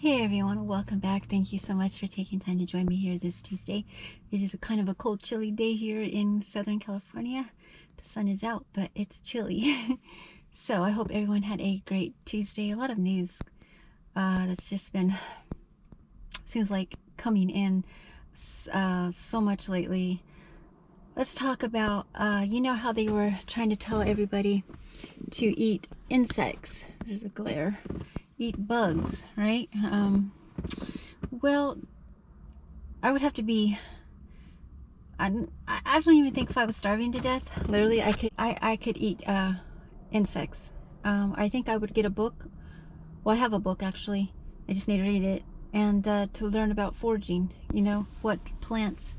Hey everyone, welcome back. Thank you so much for taking time to join me here this Tuesday. It is a kind of a cold, chilly day here in Southern California. The sun is out, but it's chilly. So I hope everyone had a great Tuesday. A lot of news that's just been, seems like coming in so much lately. Let's talk about, you know how they were trying to tell everybody to eat insects. There's a glare. Eat bugs, right? Well, I would have to be, I don't even think if I was starving to death, literally I could eat insects. I think I would get a book. Well, I have a book actually. I just need to read it and to learn about foraging, you know, what plants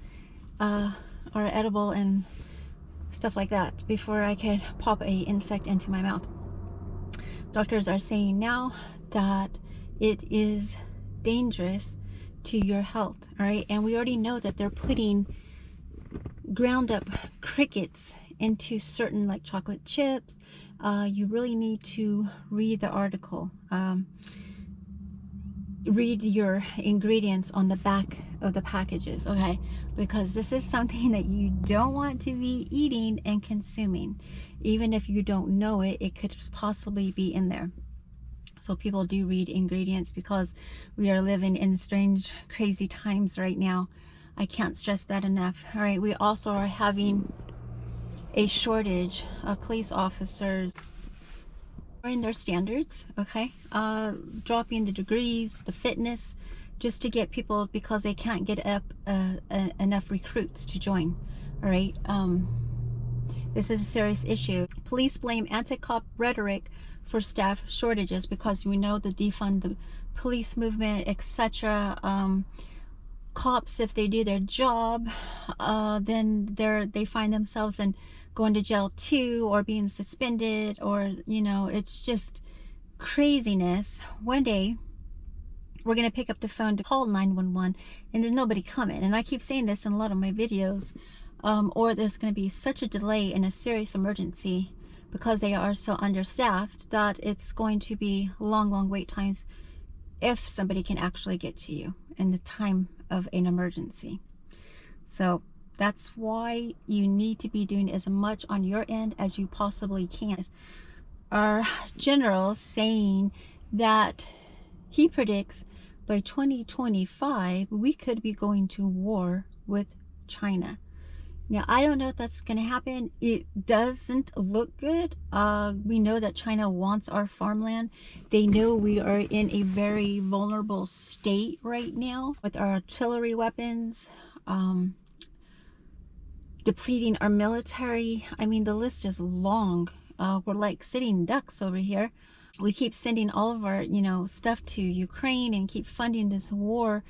are edible and stuff like that before I could pop a insect into my mouth. Doctors are saying now that it is dangerous to your health, all right? And we already know that they're putting ground up crickets into certain like chocolate chips. You really need to read the article. Read your ingredients on the back of the packages, okay? Because this is something that you don't want to be eating and consuming. Even if you don't know it, it could possibly be in there. So people do read ingredients because we are living in strange, crazy times right now. I can't stress that enough. All right, we also are having a shortage of police officers lowering their standards, okay? Dropping the degrees, the fitness, just to get people, because they can't get up enough recruits to join, all right? This is a serious issue. Police blame anti-cop rhetoric for staff shortages because we know the defund the police movement, etc. Cops, if they do their job, then they find themselves in going to jail too, or being suspended, or you know, it's just craziness. One day we're gonna pick up the phone to call 911 and there's nobody coming, and I keep saying this in a lot of my videos, or there's going to be such a delay in a serious emergency because they are so understaffed that it's going to be long wait times if somebody can actually get to you in the time of an emergency. So that's why you need to be doing as much on your end as you possibly can. Our general saying that he predicts by 2025 we could be going to war with China. Now, I don't know if that's going to happen. It doesn't look good. We know that China wants our farmland. They know we are in a very vulnerable state right now with our artillery weapons, depleting our military. I mean, the list is long. We're like sitting ducks over here. We keep sending all of our, you know, stuff to Ukraine and keep funding this war.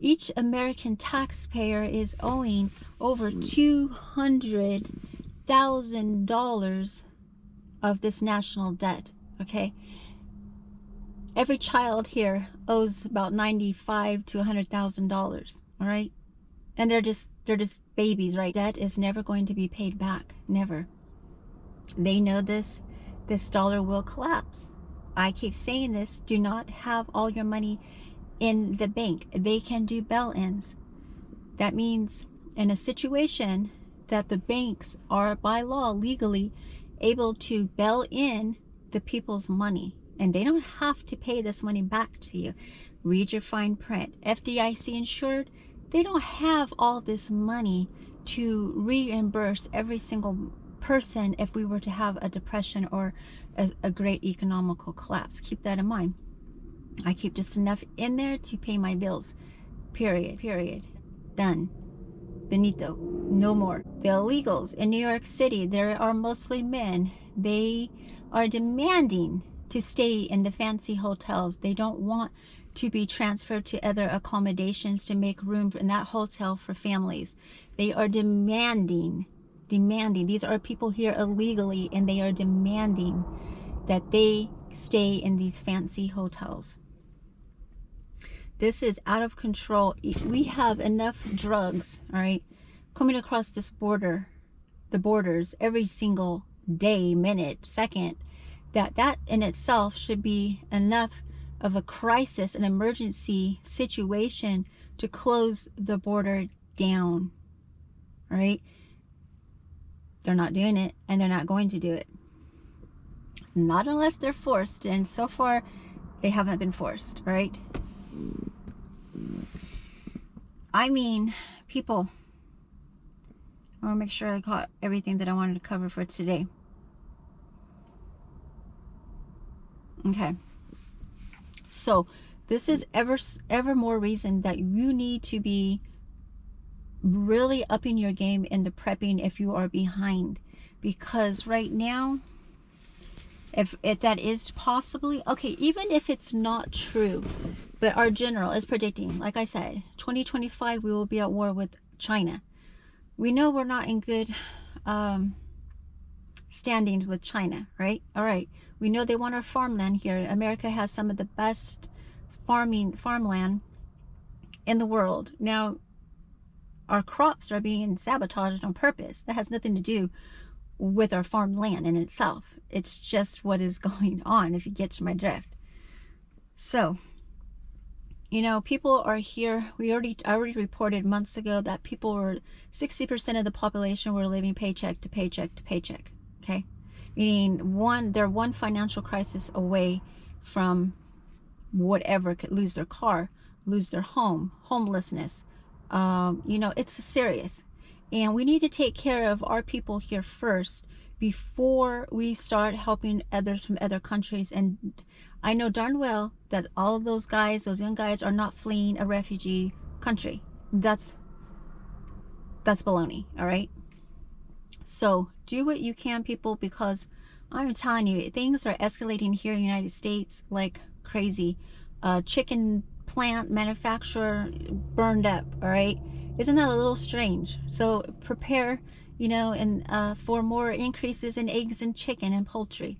Each American taxpayer is owing over $200,000 of this national debt, okay? Every child here owes about $95,000 to $100,000, all right? And they're just babies, right? Debt is never going to be paid back, never. They know this dollar will collapse. I keep saying this, do not have all your money in the bank. They can do bail-ins. That means in a situation that the banks are by law legally able to bail in the people's money, and they don't have to pay this money back to you. Read your fine print. FDIC insured, they don't have all this money to reimburse every single person if we were to have a depression or a great economical collapse. Keep that in mind. I keep just enough in there to pay my bills. Period. Done. Benito. No more. The illegals in New York City, there are mostly men. They are demanding to stay in the fancy hotels. They don't want to be transferred to other accommodations to make room in that hotel for families. They are demanding. These are people here illegally, and they are demanding that they stay in these fancy hotels. This is out of control. We have enough drugs, all right, coming across this border, the borders, every single day, minute, second, that in itself should be enough of a crisis, an emergency situation to close the border down, right? They're not doing it, and they're not going to do it. Not unless they're forced, and so far they haven't been forced, right? I mean, people, I want to make sure I caught everything that I wanted to cover for today. Okay. So this is ever more reason that you need to be really upping your game in the prepping if you are behind. Because right now, if that is possibly, okay, even if it's not true, but our general is predicting, like I said, 2025, we will be at war with China. We know we're not in good standings with China, right? All right. We know they want our farmland here. America has some of the best farmland in the world. Now, our crops are being sabotaged on purpose. That has nothing to do with our farmland in itself. It's just what is going on, if you get my drift. So, you know, people are here. I already reported months ago that people were 60% of the population were living paycheck to paycheck to paycheck. Okay, meaning they're one financial crisis away from whatever, could lose their car, lose their home, homelessness. You know, it's serious, and we need to take care of our people here first before we start helping others from other countries. And I know darn well that all of those guys, those young guys, are not fleeing a refugee country. That's baloney. All right. So do what you can, people, because I'm telling you, things are escalating here in the United States like crazy. Chicken plant manufacturer burned up. All right. Isn't that a little strange? So prepare, you know, and for more increases in eggs and chicken and poultry.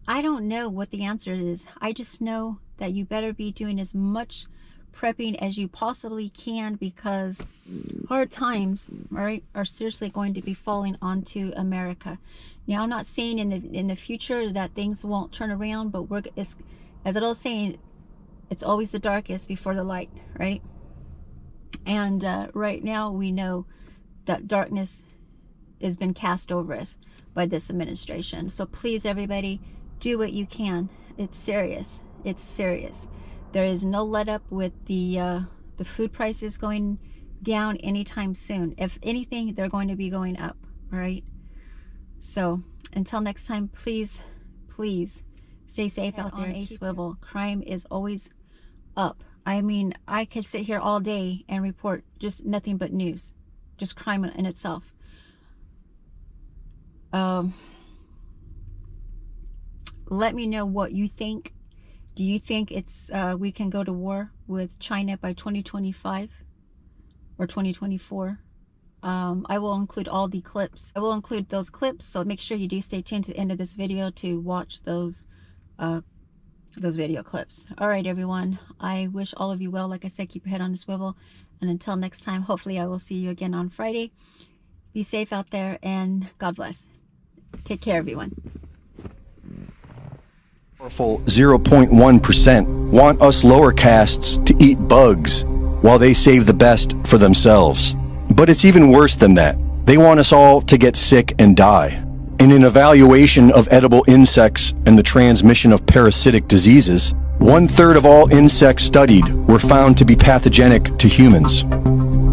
I don't know what the answer is. I just know that you better be doing as much prepping as you possibly can, because hard times, right, are seriously going to be falling onto America. Now, I'm not saying in the future that things won't turn around, but as an old saying, it's always the darkest before the light, right? And right now we know that darkness has been cast over us by this administration. So please, everybody, do what you can. It's serious. It's serious. There is no let up with the food prices going down anytime soon. If anything, they're going to be going up, right? So until next time, please stay safe out there. A swivel. Crime is always up. I mean, I could sit here all day and report just nothing but news, just crime in itself. Let me know what you think. Do you think it's we can go to war with China by 2025 or 2024? I will include all the clips. I will include those clips, so make sure you do stay tuned to the end of this video to watch those video clips. All right, everyone. I wish all of you well. Like I said, keep your head on the swivel. And until next time, hopefully I will see you again on Friday. Be safe out there, and God bless. Take care, everyone. Powerful 0.1% want us lower castes to eat bugs while they save the best for themselves. But it's even worse than that. They want us all to get sick and die. In an evaluation of edible insects and the transmission of parasitic diseases, 1/3 of all insects studied were found to be pathogenic to humans.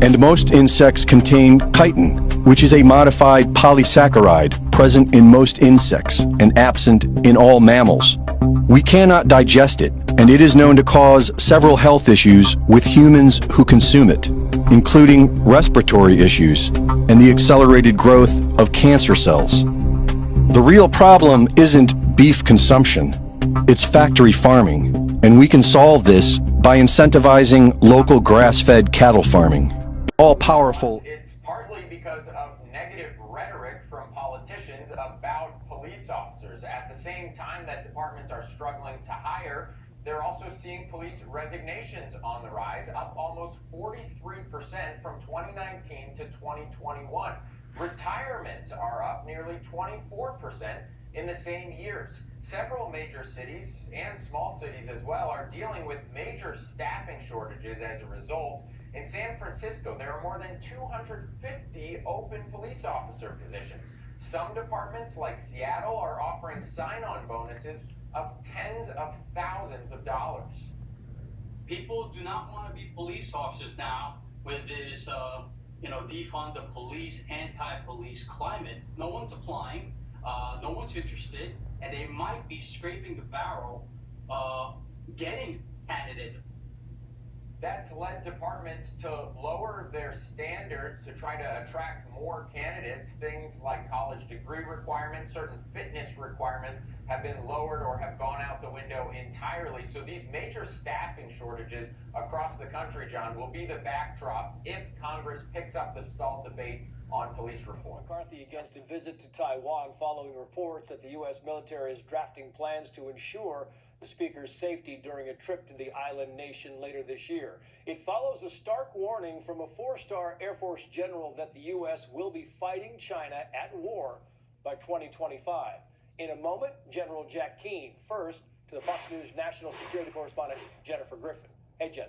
And most insects contain chitin, which is a modified polysaccharide present in most insects and absent in all mammals. We cannot digest it, and it is known to cause several health issues with humans who consume it, including respiratory issues and the accelerated growth of cancer cells. The real problem isn't beef consumption, it's factory farming, and we can solve this by incentivizing local grass-fed cattle farming. All-powerful. It's partly because of negative rhetoric from politicians about police officers. At the same time that departments are struggling to hire, they're also seeing police resignations on the rise, up almost 43% from 2019 to 2021. Retirements are up nearly 24%, in the same years. Several major cities, and small cities as well, are dealing with major staffing shortages as a result. In San Francisco, there are more than 250 open police officer positions. Some departments, like Seattle, are offering sign-on bonuses of tens of thousands of dollars. People do not want to be police officers now with this, defund the police, anti-police climate. No one's applying, no one's interested, and they might be scraping the barrel, getting candidates. That's led departments to lower their standards to try to attract more candidates. Things like college degree requirements, certain fitness requirements have been lowered or have gone out the window entirely. So these major staffing shortages across the country, John, will be the backdrop if Congress picks up the stalled debate on police reform. McCarthy against a visit to Taiwan following reports that the U.S. military is drafting plans to ensure the speaker's safety during a trip to the island nation later this year. It follows a stark warning from a four-star Air Force general that the U.S. will be fighting China at war by 2025. In a moment, General Jack Keane. First, to the Fox News national security correspondent, Jennifer Griffin. Hey, Jen.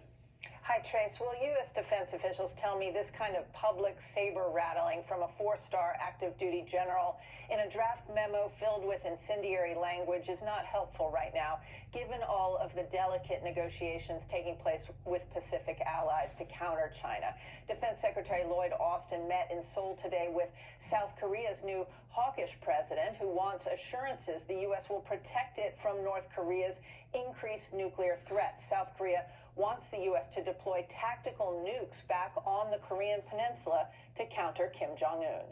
Hi, Trace. Well, U.S. defense officials tell me this kind of public saber rattling from a four-star active duty general in a draft memo filled with incendiary language is not helpful right now, given all of the delicate negotiations taking place with Pacific allies to counter China. Defense Secretary Lloyd Austin met in Seoul today with South Korea's new hawkish president, who wants assurances the U.S. will protect it from North Korea's increased nuclear threats. South Korea wants the U.S. to deploy tactical nukes back on the Korean peninsula to counter Kim Jong-un.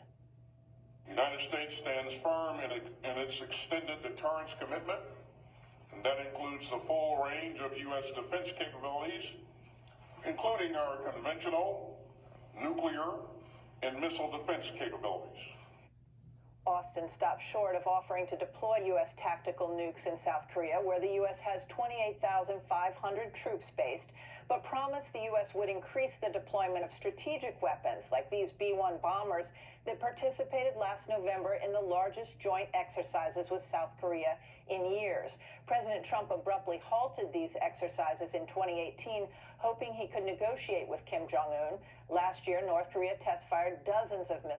The United States stands firm in its extended deterrence commitment, and that includes the full range of U.S. defense capabilities, including our conventional, nuclear, and missile defense capabilities. Austin stopped short of offering to deploy U.S. tactical nukes in South Korea, where the U.S. has 28,500 troops based, but promised the U.S. would increase the deployment of strategic weapons like these B-1 bombers that participated last November in the largest joint exercises with South Korea in years. President Trump abruptly halted these exercises in 2018, hoping he could negotiate with Kim Jong-un. Last year, North Korea test-fired dozens of missiles